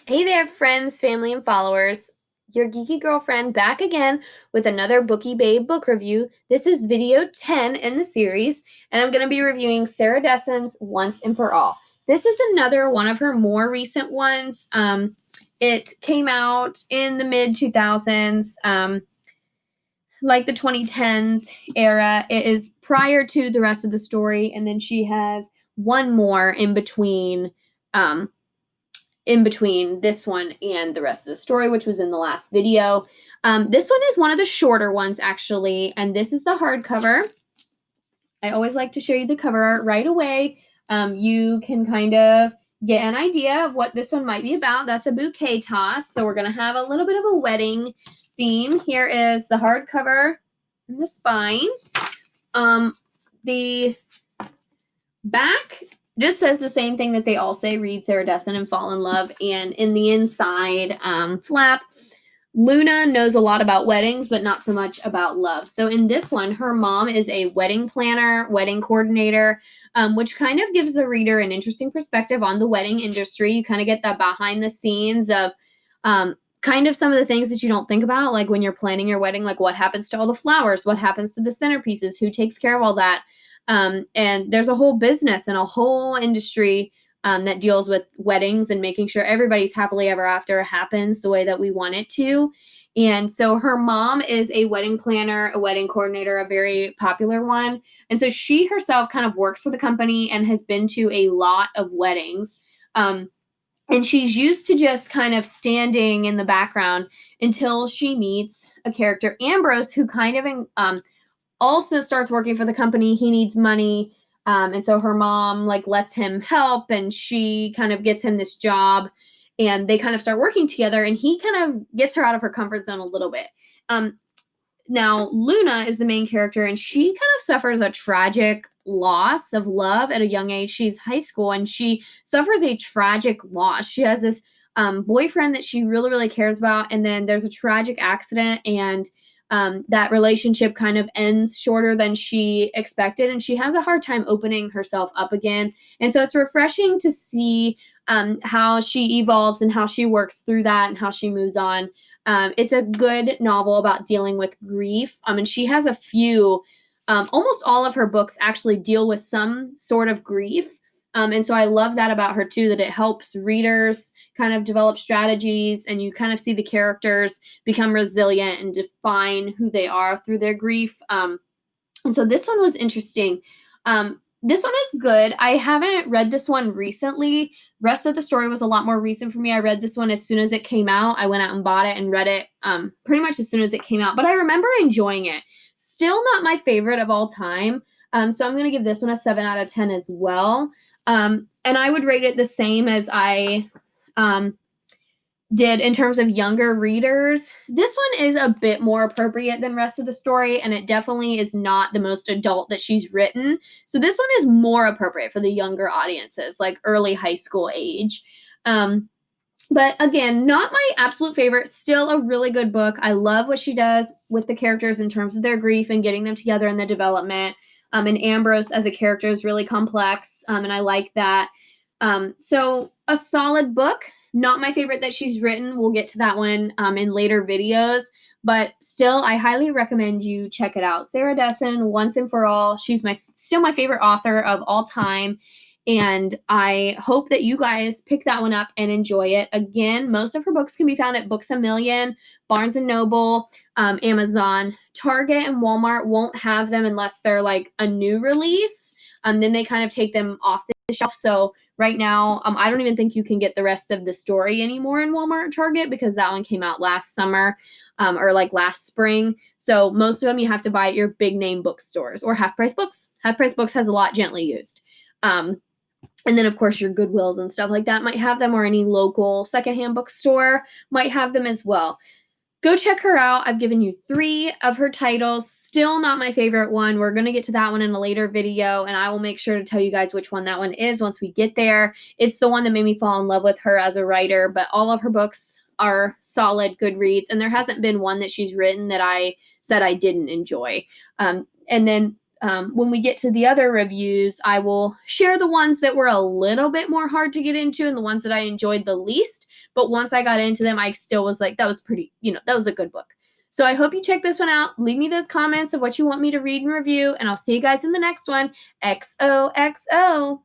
Hey there, friends, family, and followers. Your geeky girlfriend back again with another Bookie Babe book review. This is video 10 in the series, and I'm going to be reviewing Sarah Dessen's Once and For All. This is another one of her more recent ones. It came out in the mid 2000s, like the 2010s era. It is prior to the rest of the story, and then she has one more um, in between this one and the rest of the story, which was in the last video. This one is one of the shorter ones, actually, and this is the hardcover. I always like to show you the cover art right away. You can kind of get an idea of what this one might be about. That's a bouquet toss, so we're going to have a little bit of a wedding theme. Here is the hardcover and the spine. The back just says the same thing that they all say: read Sarah Dessen and fall in love. And in the inside flap, Luna knows a lot about weddings, but not so much about love. So in this one, her mom is a wedding planner, wedding coordinator, which kind of gives the reader an interesting perspective on the wedding industry. You kind of get that behind the scenes of kind of some of the things that you don't think about, like when you're planning your wedding, like what happens to all the flowers, what happens to the centerpieces, who takes care of all that. And there's a whole business and a whole industry that deals with weddings and making sure everybody's happily ever after happens the way that we want it to. And so her mom is a wedding planner, a wedding coordinator, a very popular one. And so she herself kind of works for the company and has been to a lot of weddings. And she's used to just kind of standing in the background until she meets a character, Ambrose, who kind of also starts working for the company. He needs money. And so her mom like lets him help, and she kind of gets him this job, and they kind of start working together, and he kind of gets her out of her comfort zone a little bit. Now Luna is the main character, and she kind of suffers a tragic loss of love at a young age. She's high school, and she suffers a tragic loss. She has this boyfriend that she really, really cares about, and then there's a tragic accident, and that relationship kind of ends shorter than she expected, and she has a hard time opening herself up again. And so it's refreshing to see how she evolves and how she works through that and how she moves on. It's a good novel about dealing with grief. And she has a few, almost all of her books actually deal with some sort of grief. And so I love that about her too, that it helps readers kind of develop strategies, and you kind of see the characters become resilient and define who they are through their grief. And so this one was interesting. This one is good. I haven't read this one recently. Rest of the story was a lot more recent for me. I read this one as soon as it came out. I went out and bought it and read it pretty much as soon as it came out. But I remember enjoying it. Still not my favorite of all time. So I'm going to give this one a 7 out of 10 as well. And I would rate it the same as I did in terms of younger readers. This one is a bit more appropriate than rest of the story, and it definitely is not the most adult that she's written. So this one is more appropriate for the younger audiences, like early high school age. But again, not my absolute favorite. Still a really good book. I love what she does with the characters in terms of their grief and getting them together in the development. And Ambrose as a character is really complex, and I like that. So a solid book. Not my favorite that she's written. We'll get to that one in later videos, but still, I highly recommend you check it out. Sarah Dessen, Once and For All. She's still my favorite author of all time, and I hope that you guys pick that one up and enjoy it. Again, most of her books can be found at Books A Million, Barnes and Noble, Amazon. Target and Walmart won't have them unless they're like a new release. Then they kind of take them off the shelf. So right now, I don't even think you can get the rest of the story anymore in Walmart or Target, because that one came out last summer or like last spring. So most of them you have to buy at your big name bookstores or Half Price Books. Half Price Books has a lot, gently used. And then, of course, your Goodwills and stuff like that might have them, or any local secondhand bookstore might have them as well. Go check her out. I've given you 3 of her titles. Still not my favorite one. We're going to get to that one in a later video, and I will make sure to tell you guys which one that one is once we get there. It's the one that made me fall in love with her as a writer, but all of her books are solid, good reads, and there hasn't been one that she's written that I said I didn't enjoy. And then when we get to the other reviews, I will share the ones that were a little bit more hard to get into and the ones that I enjoyed the least. But once I got into them, I still was like, that was pretty, that was a good book. So I hope you check this one out. Leave me those comments of what you want me to read and review, and I'll see you guys in the next one. XOXO.